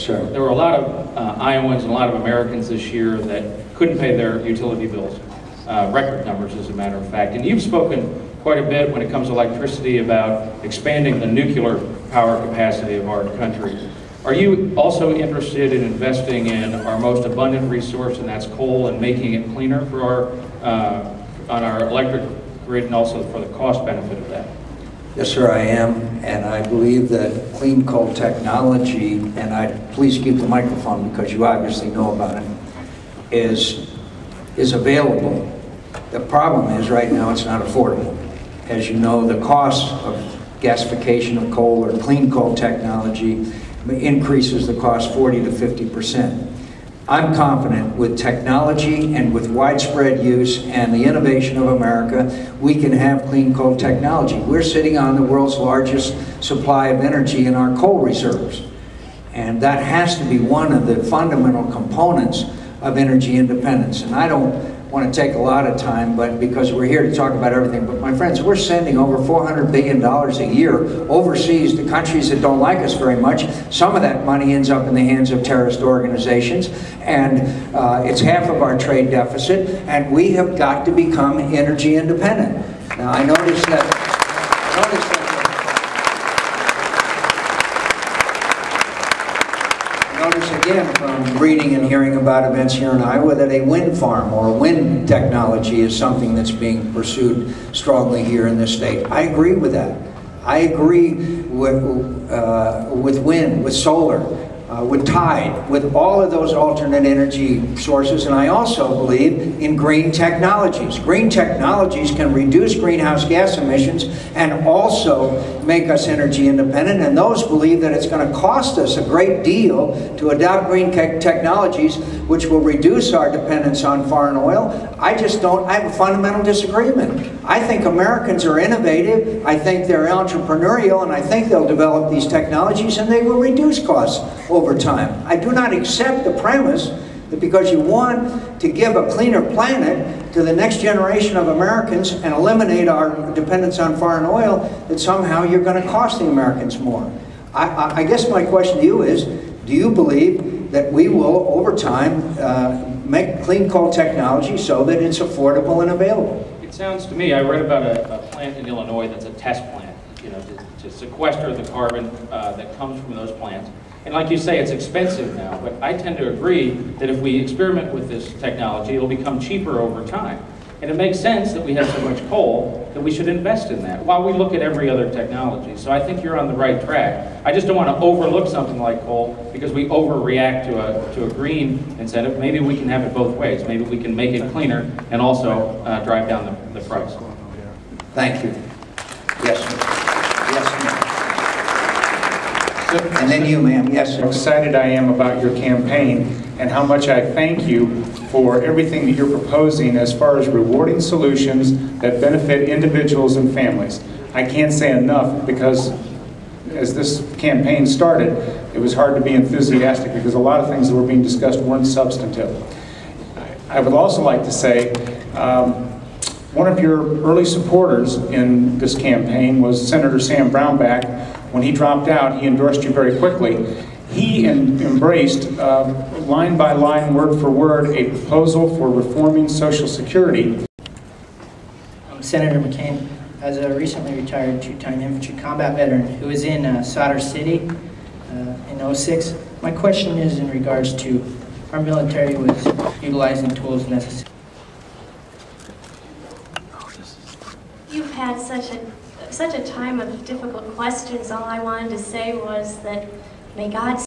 sure. There were a lot of Iowans and a lot of Americans this year that couldn't pay their utility bills. Record numbers, as a matter of fact. And you've spoken quite a bit when it comes to electricity about expanding the nuclear power capacity of our country. Are you also interested in investing in our most abundant resource, and that's coal, and making it cleaner for our on our electric grid, and also for the cost benefit of that? Yes, sir, I am, and I believe that clean coal technology, and please keep the microphone because you obviously know about it, is available. The problem is right now it's not affordable. As you know, the cost of gasification of coal or clean coal technology increases the cost 40 to 50%. I'm confident with technology and with widespread use and the innovation of America, we can have clean coal technology. We're sitting on the world's largest supply of energy in our coal reserves. And that has to be one of the fundamental components of energy independence. And I don't want to take a lot of time, but because we're here to talk about everything, but my friends, we're sending over $400 billion a year overseas to countries that don't like us very much. Some of that money ends up in the hands of terrorist organizations, and it's half of our trade deficit, and we have got to become energy independent. Now, I noticed that again from reading and hearing about events here in Iowa that a wind farm or wind technology is something that's being pursued strongly here in this state. I agree with that. I agree with wind, with solar, with tide, with all of those alternate energy sources, and I also believe in green technologies. Green technologies can reduce greenhouse gas emissions and also make us energy independent, and those believe that it's going to cost us a great deal to adopt green technologies which will reduce our dependence on foreign oil. I have a fundamental disagreement. I think Americans are innovative, I think they're entrepreneurial, and I think they'll develop these technologies and they will reduce costs over time. I do not accept the premise that because you want to give a cleaner planet to the next generation of Americans and eliminate our dependence on foreign oil, that somehow you're going to cost the Americans more. I guess my question to you is, do you believe that we will, over time, make clean coal technology so that it's affordable and available? It sounds to me, I read about a plant in Illinois that's a test plant, to sequester the carbon that comes from those plants. And like you say, it's expensive now, but I tend to agree that if we experiment with this technology, it'll become cheaper over time. And it makes sense that we have so much coal that we should invest in that while we look at every other technology. So I think you're on the right track. I just don't want to overlook something like coal because we overreact to a green incentive. Maybe we can have it both ways. Maybe we can make it cleaner and also drive down the price. Thank you. Yes, sir. Yes, ma'am. And then you, ma'am. Yes, sir. How excited I am about your campaign and how much I thank you for everything that you're proposing as far as rewarding solutions that benefit individuals and families. I can't say enough because as this campaign started, it was hard to be enthusiastic because a lot of things that were being discussed weren't substantive. I would also like to say one of your early supporters in this campaign was Senator Sam Brownback. When he dropped out, he endorsed you very quickly. He embraced, line by line, word for word, a proposal for reforming Social Security. Senator McCain, as a recently retired two-time infantry combat veteran who was in Solder City in '06, my question is in regards to our military was utilizing tools necessary. You've had such a time of difficult questions. All I wanted to say was that may God